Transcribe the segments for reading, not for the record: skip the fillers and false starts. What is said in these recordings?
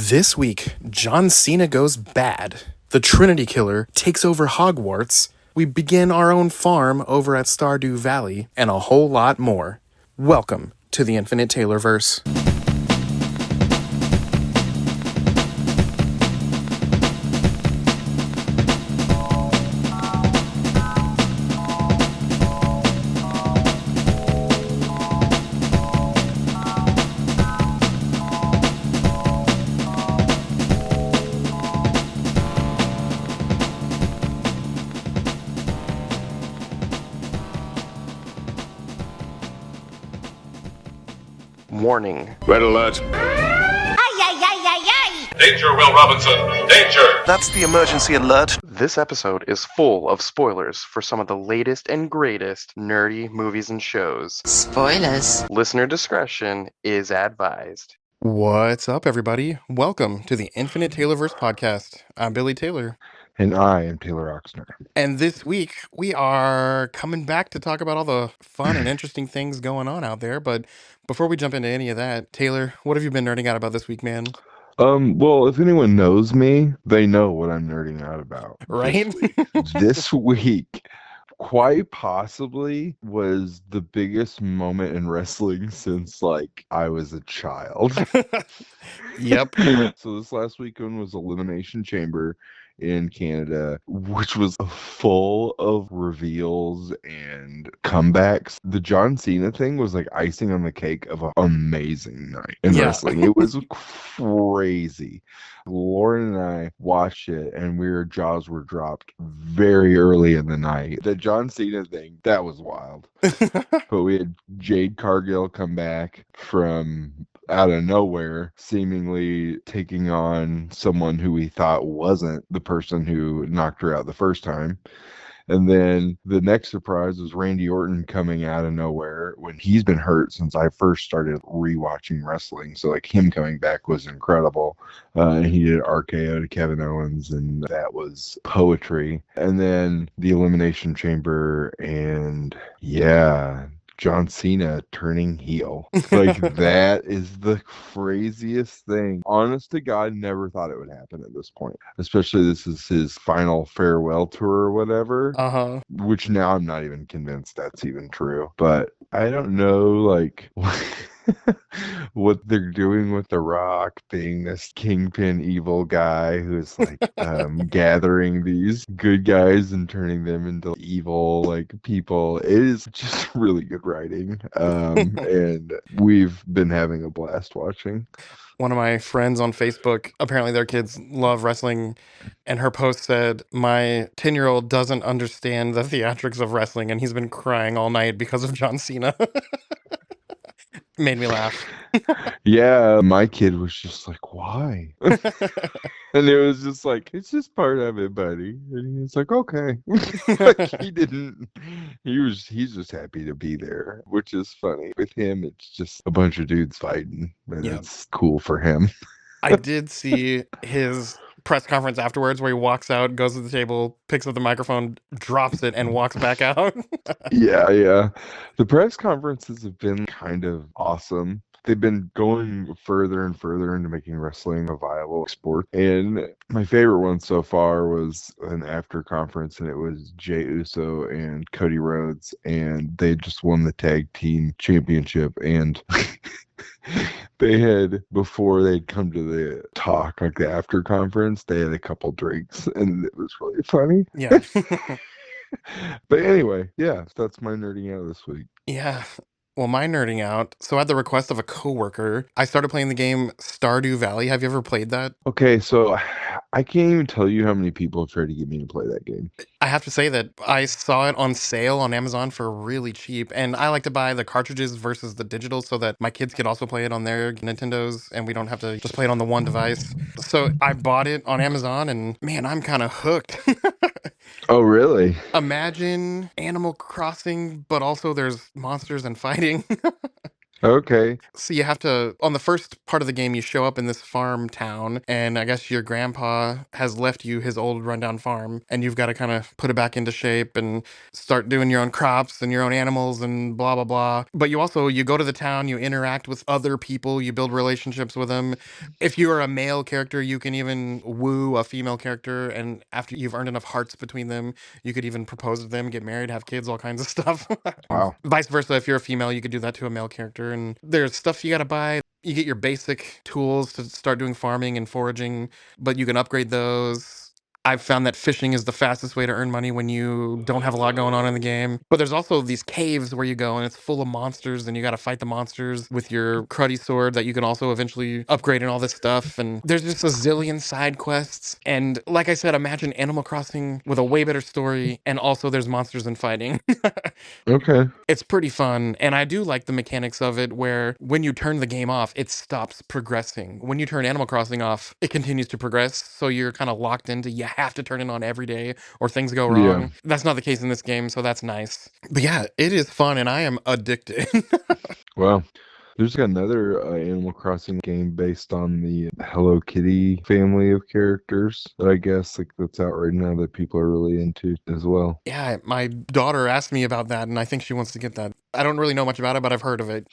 This week, John Cena goes bad. The Trinity killer takes over Hogwarts. We begin our own farm over at Stardew Valley, and a whole lot more. Welcome to the Infinite Taylorverse. Warning. Red alert. Ay, ay, ay, ay, ay! Danger, Will Robinson. Danger. That's the emergency alert. This episode is full of spoilers for some of the latest and greatest nerdy movies and shows. Spoilers. Listener discretion is advised. What's up, everybody? Welcome to the Infinite Taylorverse podcast. I'm Billie Taylor. And I am Taylor Oxner. And this week, we are coming back to talk about all the fun and interesting things going on out there. But before we jump into any of that, Taylor, what have you been nerding out about this week, man? Well, if anyone knows me, they know what I'm nerding out about. Right? This week, quite possibly, was the biggest moment in wrestling since, I was a child. Yep. So this last weekend was Elimination Chamber in Canada, which was full of reveals and comebacks. The John Cena thing was like icing on the cake of an amazing night in wrestling. It was crazy. Lauren and I watched it, and our jaws were dropped very early in the night. The John Cena thing, that was wild. But we had Jade Cargill come back from out of nowhere, seemingly taking on someone who we thought wasn't the person who knocked her out the first time. And then the next surprise was Randy Orton coming out of nowhere when he's been hurt since I first started rewatching wrestling. So him coming back was incredible. And he did RKO to Kevin Owens, and that was poetry. And then the Elimination Chamber, and John Cena turning heel. That is the craziest thing. Honest to God, never thought it would happen at this point. Especially this is his final farewell tour or whatever. Uh-huh. Which now I'm not even convinced that's even true. But I don't know, what they're doing with The Rock being this kingpin evil guy who's gathering these good guys and turning them into evil people. It is just really good writing. And we've been having a blast watching. One of my friends on Facebook, apparently their kids love wrestling, and her post said, "My 10-year-old doesn't understand the theatrics of wrestling, and he's been crying all night because of John Cena." Made me laugh. Yeah, my kid was just like, why? And it was just it's just part of it, buddy. And he was like, okay. He's just happy to be there, which is funny. With him, it's just a bunch of dudes fighting, and it's cool for him. I did see his press conference afterwards where he walks out, goes to the table, picks up the microphone, drops it, and walks back out. Yeah. The press conferences have been kind of awesome. They've been going further and further into making wrestling a viable sport. And my favorite one so far was an after conference, and it was Jey Uso and Cody Rhodes, and they just won the tag team championship. And they had, before they'd come to the talk, the after conference, they had a couple drinks, and it was really funny. Yeah. But anyway, that's my nerding out this week. Yeah. Well, my nerding out. So at the request of a coworker, I started playing the game Stardew Valley. Have you ever played that? Okay, so I can't even tell you how many people have tried to get me to play that game. I have to say that I saw it on sale on Amazon for really cheap, and I like to buy the cartridges versus the digital so that my kids could also play it on their Nintendos, and we don't have to just play it on the one device. So I bought it on Amazon, and man, I'm kind of hooked. Oh, really? Imagine Animal Crossing, but also there's monsters and fighting. Okay. So you have to, on the first part of the game, you show up in this farm town, and I guess your grandpa has left you his old rundown farm, and you've got to kind of put it back into shape and start doing your own crops and your own animals and blah blah blah. But you go to the town, you interact with other people, you build relationships with them. If you are a male character, you can even woo a female character, and after you've earned enough hearts between them, you could even propose to them, get married, have kids, all kinds of stuff. Wow. Vice versa, if you're a female, you could do that to a male character. And there's stuff you gotta buy. You get your basic tools to start doing farming and foraging, but you can upgrade those. I've found that fishing is the fastest way to earn money when you don't have a lot going on in the game. But there's also these caves where you go and it's full of monsters, and you got to fight the monsters with your cruddy sword that you can also eventually upgrade and all this stuff. And there's just a zillion side quests. And like I said, imagine Animal Crossing with a way better story, and also there's monsters and fighting. Okay. It's pretty fun, and I do like the mechanics of it where when you turn the game off, it stops progressing. When you turn Animal Crossing off, it continues to progress, so you're kind of locked into you have to turn it on every day or things go Yeah. wrong. That's not the case in this game, so that's nice. But yeah, it is fun, and I am addicted. Well, there's another Animal Crossing game based on the Hello Kitty family of characters that I guess like that's out right now that people are really into as well. Yeah, my daughter asked me about that, and I think she wants to get that. I don't really know much about it, but I've heard of it.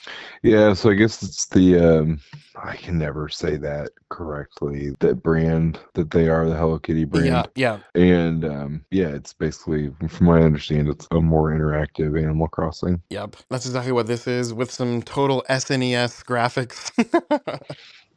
Yeah, so I guess it's the I can never say that correctly. That brand that they are, the Hello Kitty Yeah, brand. yeah, And yeah, it's basically, from what I understand, it's a more interactive Animal Crossing. yep. That's exactly what this is with some total SNES graphics.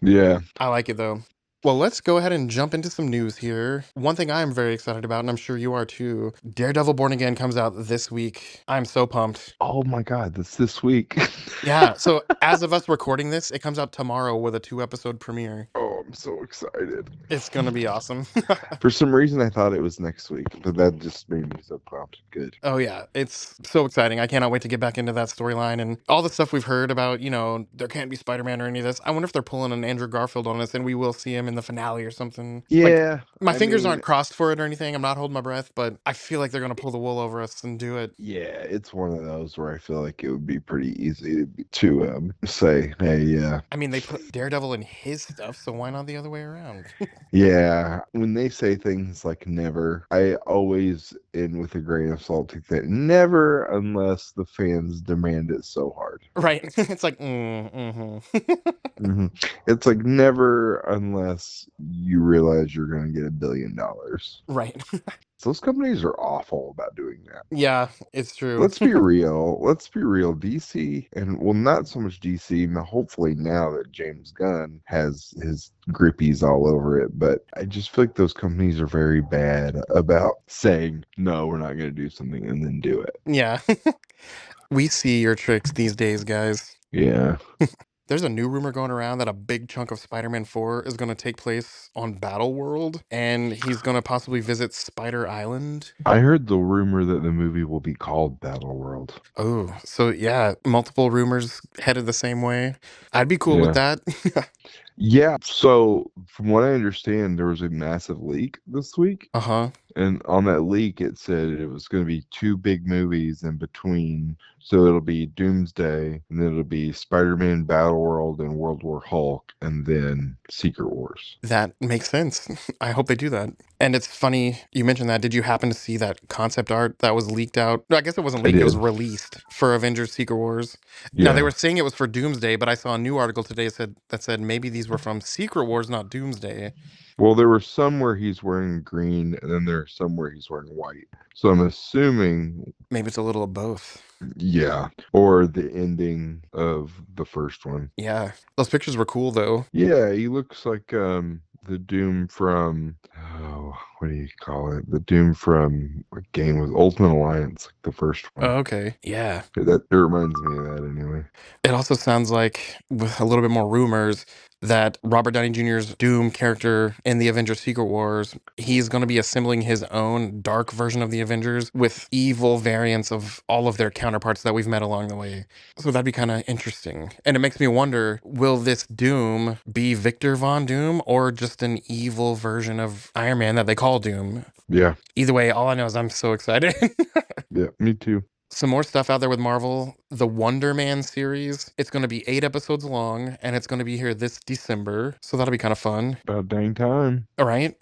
Yeah. I like it though. Well, let's go ahead and jump into some news here. One thing I am very excited about, and I'm sure you are too, Daredevil Born Again comes out this week. I'm so pumped. Oh my God, that's this week. Yeah, so as of us recording this, it comes out tomorrow with a 2 episode premiere. Oh, I'm so excited. It's gonna be awesome. For some reason, I thought it was next week, but that just made me so pumped. Good. Oh yeah, it's so exciting. I cannot wait to get back into that storyline and all the stuff we've heard about, there can't be Spider-Man or any of this. I wonder if they're pulling an Andrew Garfield on us and we will see him in the finale or something. Like, Yeah, my I fingers mean, aren't crossed for it or anything. I'm not holding my breath, but I feel like they're going to pull the wool over us and do it. yeah, it's one of those where I feel like it would be pretty easy to say, hey, yeah, I mean, they put Daredevil in his stuff, so why not the other way around? yeah. When they say things like never, I always, in with a grain of salt, take that never unless the fans demand it so hard. Right. It's like, mm-hmm. hmm It's like never unless you realize you're going to get $1 billion. Right. Those companies are awful about doing that. Yeah, it's true. Let's be real. Let's be real. DC, and well, not so much DC. Hopefully, now that James Gunn has his grippies all over it, but I just feel like those companies are very bad about saying, no, we're not going to do something and then do it. Yeah. We see your tricks these days, guys. Yeah. There's a new rumor going around that a big chunk of Spider-Man 4 is going to take place on Battle World, and he's going to possibly visit Spider Island. I heard the rumor that the movie will be called Battle World. Oh, so yeah, multiple rumors headed the same way. I'd be cool with Yeah. that. Yeah. So, from what I understand, there was a massive leak this week. Uh-huh. And on that leak, it said it was going to be two big movies in between. So it'll be Doomsday, and then it'll be Spider-Man Battle World and World War Hulk, and then Secret Wars. That makes sense. I hope they do that. And it's funny you mentioned that. Did you happen to see that concept art that was leaked out? No, I guess it wasn't I leaked. It was did. released for Avengers Secret Wars. Now they Yeah. were saying it was for Doomsday, but I saw a new article today that said maybe these were from Secret Wars, not Doomsday. Well, there were some where he's wearing green, and then there are some where he's wearing white. So I'm assuming, Maybe it's a little of both. yeah, or the ending of the first one. Yeah. Those pictures were cool though. Yeah, he looks like the Doom from, oh, what do you call it? The Doom from a game with Ultimate Alliance, like the first Oh, one. okay. Yeah. It reminds me of that anyway. It also sounds like, with a little bit more rumors, that Robert Downey Jr.'s Doom character in the Avengers Secret Wars, he's going to be assembling his own dark version of the Avengers with evil variants of all of their counterparts that we've met along the way. So that'd be kind of interesting. And it makes me wonder, will this Doom be Victor Von Doom or just an evil version of Iron Man that they call Doom? Yeah, Either way, all I know is I'm so excited. yeah, me too. Some more stuff out there with Marvel. The Wonder Man series. It's going to be 8 episodes long, and it's going to be here this December. So that'll be kind of fun. About dang time. All right.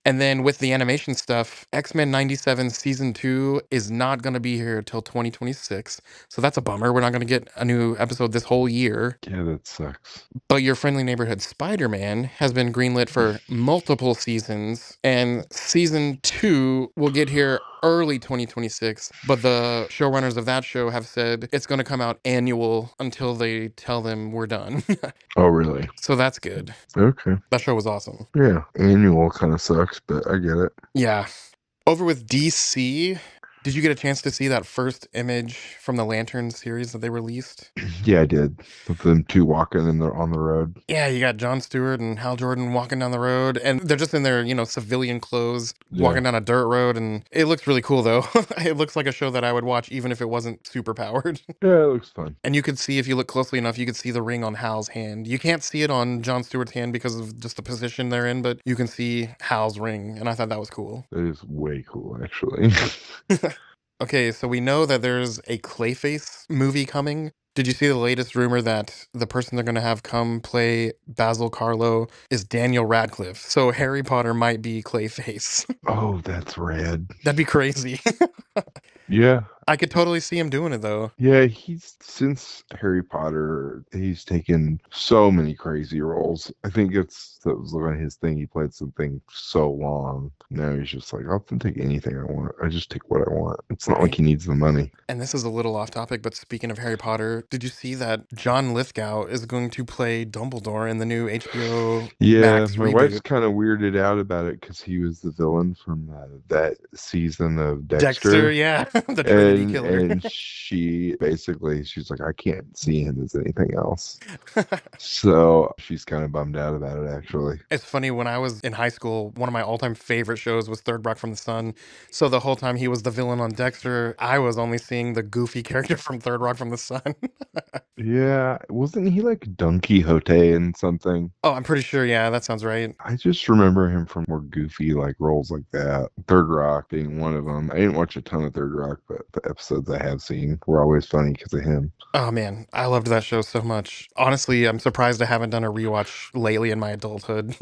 And then with the animation stuff, X-Men 97 season 2 is not going to be here till 2026. So that's a bummer. We're not going to get a new episode this whole year. Yeah, that sucks. But Your Friendly Neighborhood Spider-Man has been greenlit for multiple seasons, and season 2 will get here early 2026. But the showrunners of that show have said it's going to come out annual until they tell them we're done. Oh, really? So that's good. Okay. That show was awesome. Yeah, annual kind of sucks, but I get it. Yeah. Over with DC, did you get a chance to see that first image from the Lantern series that they released? Yeah, I did. With them two walking on the road. Yeah, you got Jon Stewart and Hal Jordan walking down the road, and they're just in their, civilian clothes, Yeah. walking down a dirt road, and it looks really cool, though. It looks like a show that I would watch even if it wasn't super powered. Yeah, it looks fun. And you could see, if you look closely enough, you could see the ring on Hal's hand. You can't see it on Jon Stewart's hand because of just the position they're in, but you can see Hal's ring, and I thought that was cool. That is way cool, actually. Okay, so we know that there's a Clayface movie coming. Did you see the latest rumor that the person they're going to have come play Basil Carlo is Daniel Radcliffe? So Harry Potter might be Clayface. Oh, that's rad. That'd be crazy. Yeah. I could totally see him doing it, though. Yeah, since Harry Potter, he's taken so many crazy roles. I think that was like his thing. He played something so long. Now he's just like, I'll take anything I want. I just take what I want. It's not like he needs the money. And this is a little off topic, but speaking of Harry Potter, did you see that John Lithgow is going to play Dumbledore in the new HBO Yeah, Max my wife's reboot? kind of weirded out about it because he was the villain from that season of Dexter, yeah, the Trinity killer. And she's like, I can't see him as anything else. So she's kind of bummed out about it, actually. It's funny, when I was in high school, one of my all-time favorite shows was Third Rock from the Sun. So the whole time he was the villain on Dexter, I was only seeing the goofy character from Third Rock from the Sun. Yeah, wasn't he like Don Quixote and something? Oh, I'm pretty sure, yeah, that sounds right. I just remember him from more goofy like roles like that. Third Rock being one of them. I didn't watch a ton of Third Rock, but the episodes I have seen were always funny because of him. Oh man, I loved that show so much. Honestly, I'm surprised I haven't done a rewatch lately in my adulthood.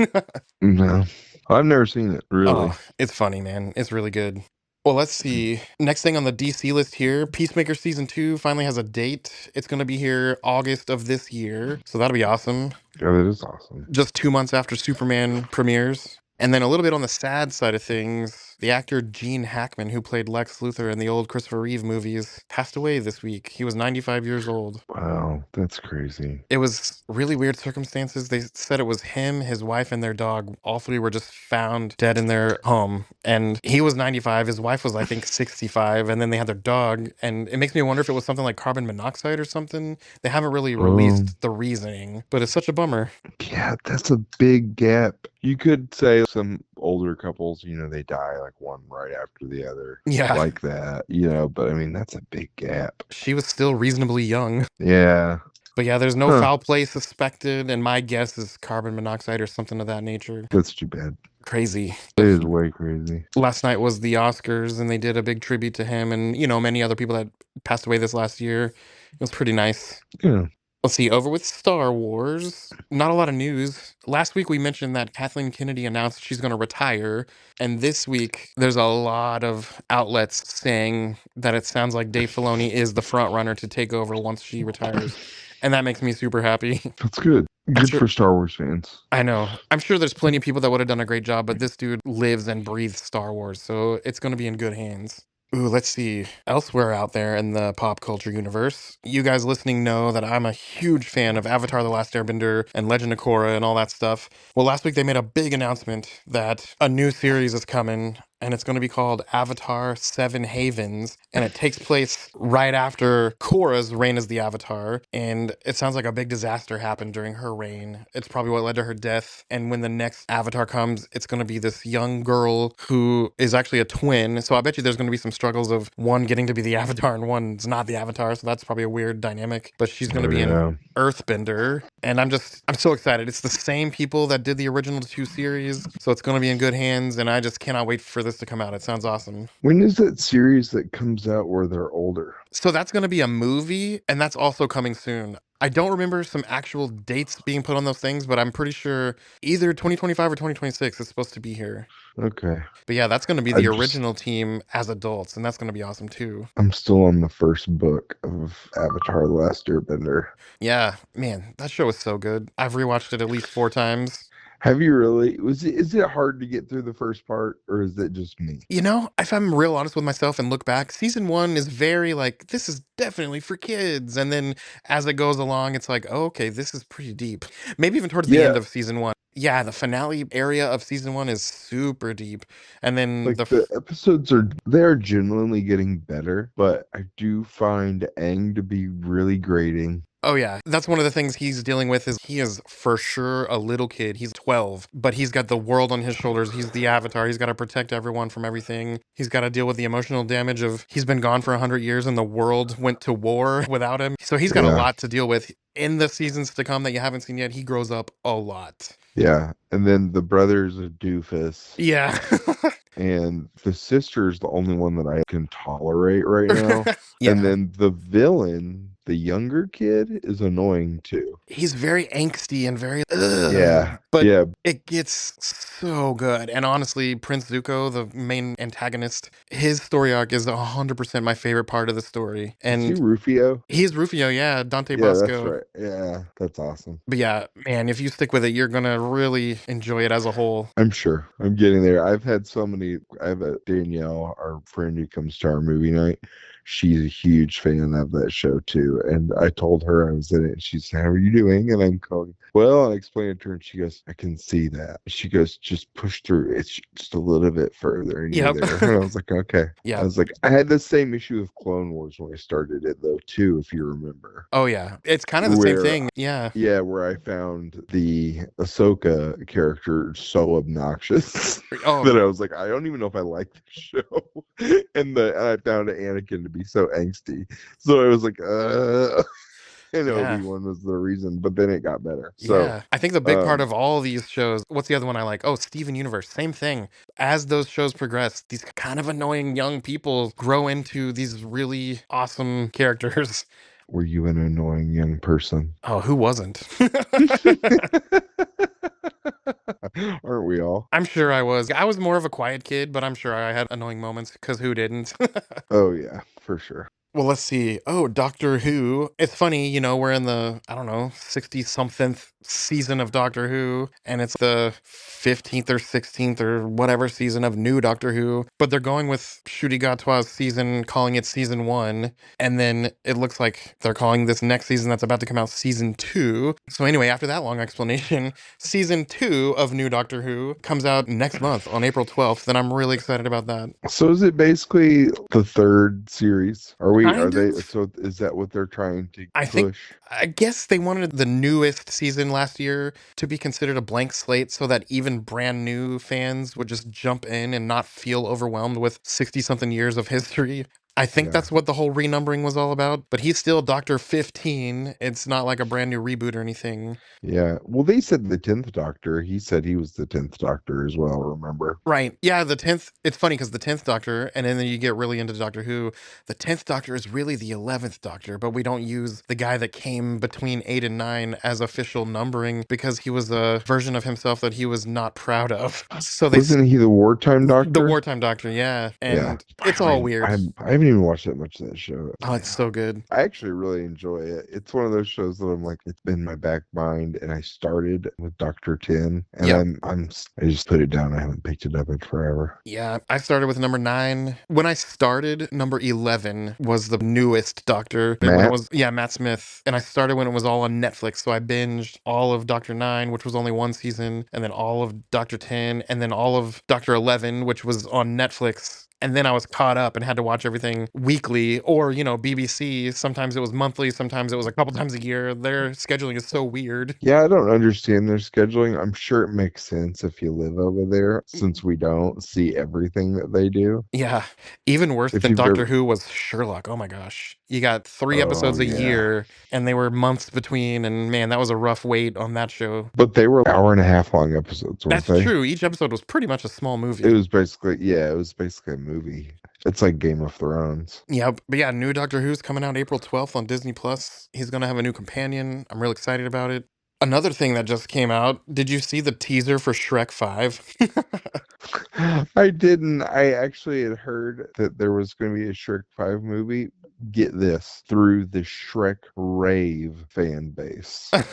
No, I've never seen it, really. Oh, it's funny, man. It's really good. Well, let's see. Next thing on the DC list here, Peacemaker Season 2 finally has a date. It's going to be here August of this year. So that'll be awesome. Yeah, that is awesome. Just 2 months after Superman premieres. And then a little bit on the sad side of things, the actor Gene Hackman, who played Lex Luthor in the old Christopher Reeve movies, passed away this week. He was 95 years old. Wow, that's crazy. It was really weird circumstances. They said it was him, his wife, and their dog. All three were just found dead in their home. And he was 95. His wife was, I think, 65. And then they had their dog. And it makes me wonder if it was something like carbon monoxide or something. They haven't really released the reasoning, but it's such a bummer. Yeah, that's a big gap. You could say some older couples, they die like one right after the other. Yeah. Like that, but I mean, that's a big gap. She was still reasonably young. Yeah. But yeah, there's no foul play suspected. And my guess is carbon monoxide or something of that nature. That's too bad. Crazy. It is way crazy. Last night was the Oscars, and they did a big tribute to him and, many other people that passed away this last year. It was pretty nice. Yeah. Let's see, over with Star Wars. Not a lot of news. Last week we mentioned that Kathleen Kennedy announced she's going to retire. And this week there's a lot of outlets saying that it sounds like Dave Filoni is the front runner to take over once she retires. And that makes me super happy. That's good. Good for Star Wars fans. I know. I'm sure there's plenty of people that would have done a great job, but this dude lives and breathes Star Wars, so it's going to be in good hands. Ooh, let's see. Elsewhere out there in the pop culture universe, you guys listening know that I'm a huge fan of Avatar: The Last Airbender and Legend of Korra and all that stuff. Well, last week they made a big announcement that a new series is coming, and it's going to be called Avatar: Seven Havens, and it takes place right after Korra's reign as the Avatar, and it sounds like a big disaster happened during her reign. It's probably what led to her death, and when the next Avatar comes, it's going to be this young girl who is actually a twin, so I bet you there's going to be some struggles of one getting to be the Avatar and one's not the Avatar, so that's probably a weird dynamic, but she's going to be an Earthbender, and I'm so excited. It's the same people that did the original 2 series, so it's going to be in good hands, and I just cannot wait for this to come out. It sounds awesome. When is that series that comes out where they're older? So that's going to be a movie, and that's also coming soon. I don't remember some actual dates being put on those things, but I'm pretty sure either 2025 or 2026 is supposed to be here. Okay. But yeah, that's going to be I the just original team as adults, and that's going to be awesome too. I'm still on the first book of Avatar: The Last Airbender. Yeah, man, that show is so good. I've rewatched it at least 4 times. Have you really? Is it hard to get through the first part, or is it just me? You know, if I'm real honest with myself and look back, season one is very like, this is definitely for kids. And then as it goes along, it's like, oh, okay, this is pretty deep. Maybe even towards the Yeah, end of season one. Yeah, the finale area of season one is super deep. And then like the episodes they're genuinely getting better, but I do find Aang to be really grating. oh yeah, that's one of the things he's dealing with is he is for sure a little kid. He's 12, but he's got the world on his shoulders. He's the avatar. He's got to protect everyone from everything. He's got to deal with the emotional damage of he's been gone for 100 years and the world went to war without him. So he's got a Yeah, lot to deal with. In the seasons to come that you haven't seen yet, he grows up a lot. yeah. And then the brother's a doofus, Yeah. and the sister's the only one that I can tolerate right now. And Yeah. then the villain, the younger kid, is annoying too. He's very angsty and very ugh, Yeah, but yeah. it gets so good. And honestly, Prince Zuko, the main antagonist, his story arc is 100% my favorite part of the story. Is he And Rufio? he's Rufio, yeah, Dante Yeah, that's Bosco. right. Yeah, that's awesome. But yeah, man, if you stick with it, you're gonna really enjoy it as a whole. I'm sure. I'm getting there. I have a Danielle, our friend who comes to our movie night. She's a huge fan of that show too. And I told her I was in it. And she said, "How are you doing?" And I'm going, "Well," I explained it to her and she goes, "I can see that." She goes, "Just push through. It's just a little bit further and you're Yep. there." And I was like, okay. I Yeah. was like, I had the same issue with Clone Wars when I started it though, too, if you remember. Oh yeah. It's kind of the same Where thing. Yeah. Yeah, where I found the Ahsoka character so obnoxious Oh, that I was like, I don't even know if I like the show. And I found Anakin to be so angsty. So I was like, and yeah. Obi-Wan was the reason, but then it got better. So Yeah, I think the big part um of all these shows, what's the other one I like? Oh, Steven Universe, same thing. As those shows progress, these kind of annoying young people grow into these really awesome characters. were you an annoying young person? Oh, who wasn't? Aren't we all? I'm sure I was. I was more of a quiet kid, but I'm sure I had annoying moments because who didn't? Oh yeah, for sure. Well, let's see. Oh, Doctor Who. It's funny, you know, we're in the, I don't know, 60 something season of Doctor Who, and it's the 15th or 16th or whatever season of new Doctor Who, but they're going with Ncuti Gatwa's season, calling it season one, and then it looks like they're calling this next season that's about to come out season two. So, anyway, after that long explanation, season two of new Doctor Who comes out next month on April 12th, and I'm really excited about that. So is it basically the third series? Are Kind they, of. so is that what they're trying to I think push? I guess they wanted the newest season last year to be considered a blank slate so that even brand new fans would just jump in and not feel overwhelmed with 60 something years of history. I think Yeah. that's what the whole renumbering was all about, but he's still Dr. 15. It's not like a brand new reboot or anything. Yeah. Well, they said the 10th Doctor. He said he was the 10th Doctor as well, remember? Right. Yeah, the 10th, it's funny because the 10th Doctor, and then you get really into Doctor Who, the 10th Doctor is really the 11th Doctor, but we don't use the guy that came between 8 and 9 as official numbering because he was a version of himself that he was not proud of. So Wasn't he the wartime the Doctor? wartime Doctor, yeah. Yeah. And it's all weird. I haven't even watched that much of that show. Oh, it's so good. I actually really enjoy it. It's one of those shows that I'm like, it's been in my back mind, and I started with Doctor 10, and Yep. I just put it down. I haven't picked it up in forever. Yeah, I started with number 9. When I started, number 11 was the newest Doctor. When it Matt? was, yeah, Matt Smith. And I started when it was all on Netflix. So I binged all of Doctor 9, which was only one season, and then all of Doctor 10, and then all of Doctor 11, which was on Netflix. and then I was caught up and had to watch everything weekly or, BBC. Sometimes it was monthly, sometimes it was a couple times a year. Their scheduling is so weird. Yeah, I don't understand their scheduling. I'm sure it makes sense if you live over there, since we don't see everything that they do. Yeah, even worse If than you've Doctor ever, Who was Sherlock. Oh my gosh. You got 3 oh episodes a yeah, year, and they were months between, and man, that was a rough wait on that show. but they were hour and a half long episodes, weren't That's they? true, each episode was pretty much a small It movie. was basically, yeah, it was basically a movie. It's like Game of Thrones. Yep, but yeah, new Doctor Who's coming out April 12th on Disney+. Plus. He's gonna have a new companion. I'm real excited about it. Another thing that just came out, did you see the teaser for Shrek 5? I didn't. I actually had heard that there was going to be a Shrek 5 movie. Get this, through the Shrek rave fan base. Well,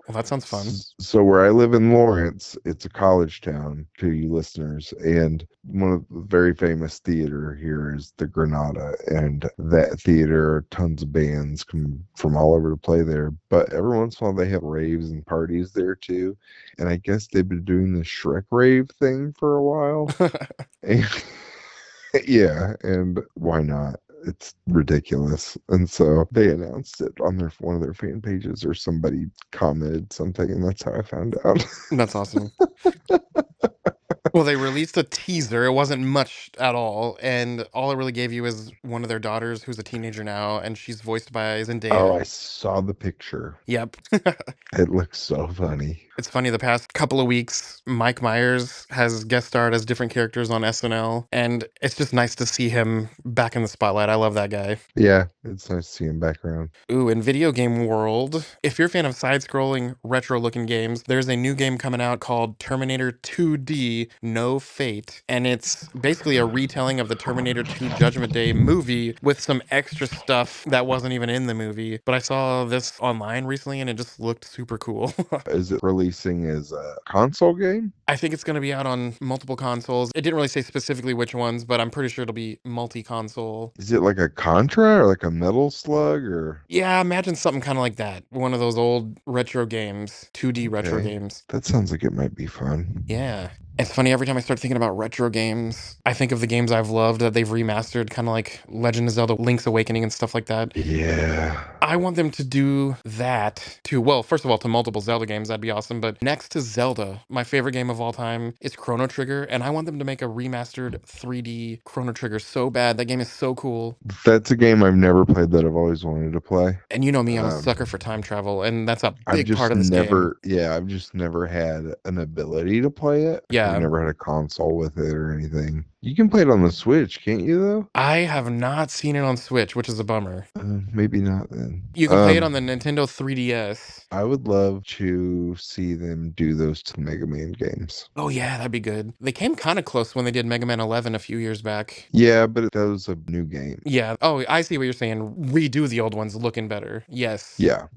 that sounds fun. So where I live in Lawrence, it's a college town to you listeners, and one of the very famous theater here is the Granada, and that theater, tons of bands come from all over to play there. But every once in a while, they have raves and parties there too, and I guess they've been doing the Shrek rave thing for a while. And yeah, and why not? It's ridiculous. And so they announced it on their one of their fan pages, or somebody commented something, and that's how I found out. That's awesome. Well, they released a teaser. It wasn't much at all, and all it really gave you is one of their daughters who's a teenager now, and she's voiced by Oh, Zendaya. I saw the picture. Yep. It looks so funny. It's funny, the past couple of weeks, Mike Myers has guest starred as different characters on SNL, and it's just nice to see him back in the spotlight. I love that guy. Yeah, it's nice to see him back around. Ooh, in video game world, if you're a fan of side-scrolling, retro-looking games, there's a new game coming out called Terminator 2D No Fate, and it's basically a retelling of the Terminator 2 Judgment Day movie with some extra stuff that wasn't even in the movie. But I saw this online recently, and it just looked super cool. Is it releasing as a console game? I think it's going to be out on multiple consoles. It didn't really say specifically which ones, but I'm pretty sure it'll be multi-console. Is it like a Contra or like a Metal Slug or? Yeah, imagine something kind of like that. One of those old retro games, 2D retro Okay, games. that sounds like it might be fun. Yeah. It's funny, every time I start thinking about retro games, I think of the games I've loved that they've remastered, kind of like Legend of Zelda Link's Awakening and stuff like that. Yeah. I want them to do that to, well, first of all, to multiple Zelda games, that'd be awesome. But next to Zelda, my favorite game of all time is Chrono Trigger, and I want them to make a remastered 3D Chrono Trigger so bad. That game is so cool. That's a game I've never played that I've always wanted to play. And you know me, I'm a Um, sucker for time travel, and that's a I've big part just of this game. I've just never had an ability to play it. I've Yeah, never had a console with it or anything. You can play it on the Switch, can't you though? I have not seen it on Switch, which is a bummer. Maybe not then. You can play it on the Nintendo 3DS. I would love to see them do those to Mega Man games. Oh yeah, that'd be good. They came kind of close when they did Mega Man 11 a few years back. Yeah, but that was a new game. Yeah. Oh, I see what you're saying. Redo the old ones looking better. Yes. Yeah.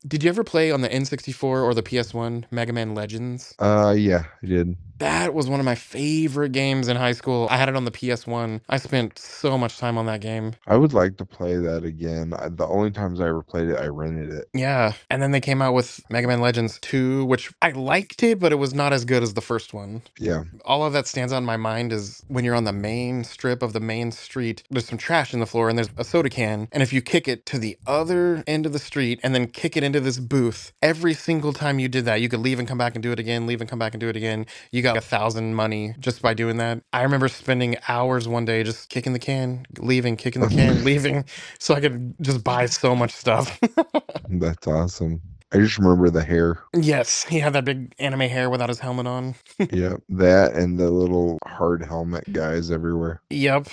Did you ever play on the N64 or the PS1 Mega Man Legends? Yeah, I did. That was one of my favorite games in high school. I had it on the PS1. I spent so much time on that game. I would like to play that again. The only times I ever played it, I rented it. Yeah. And then they came out with Mega Man Legends 2, which I liked it, but it was not as good as the first one. Yeah. All of that stands out in my mind is when you're on the main strip of the main street, there's some trash in the floor and there's a soda can. And if you kick it to the other end of the street and then kick it into this booth, every single time you did that, you could leave and come back and do it again, leave and come back and do it again. You got 1,000 money just by doing that. I remember spending hours one day just kicking the can, leaving, kicking the can, leaving, so I could just buy so much stuff. That's awesome. I just remember the hair. Yes, he had that big anime hair without his helmet on. Yeah, that and the little hard helmet guys everywhere. Yep.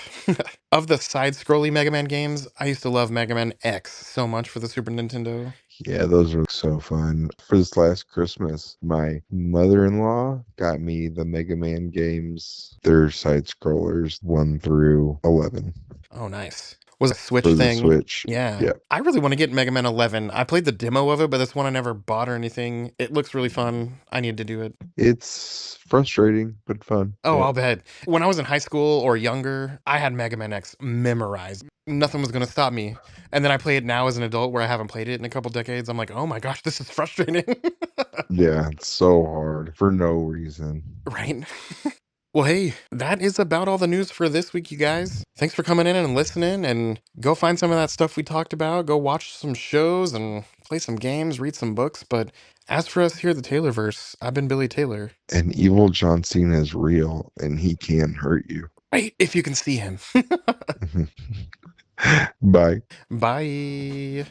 Of the side-scrolling Mega Man games, I used to love Mega Man X so much for the Super Nintendo. Yeah, those were so fun. For this last Christmas, my mother-in-law got me the Mega Man games. They're side scrollers 1 through 11 Oh, nice. Was it a Switch for the thing? Switch. Yeah. Yeah. I really want to get Mega Man 11. I played the demo of it, but this one I never bought or anything. It looks really fun. I need to do it. It's frustrating, but fun. Oh, Yeah. I'll bet. When I was in high school or younger, I had Mega Man X memorized. Nothing was going to stop me. And then I play it now as an adult where I haven't played it in a couple decades. I'm like, oh my gosh, this is frustrating. Yeah, it's so hard for no reason. Right? Well, hey, that is about all the news for this week, you guys. Thanks for coming in and listening, and go find some of that stuff we talked about. Go watch some shows and play some games, read some books. But as for us here at the Taylorverse, I've been Billy Taylor. And evil John Cena is real, and he can hurt you. Right, if you can see him. Bye. Bye.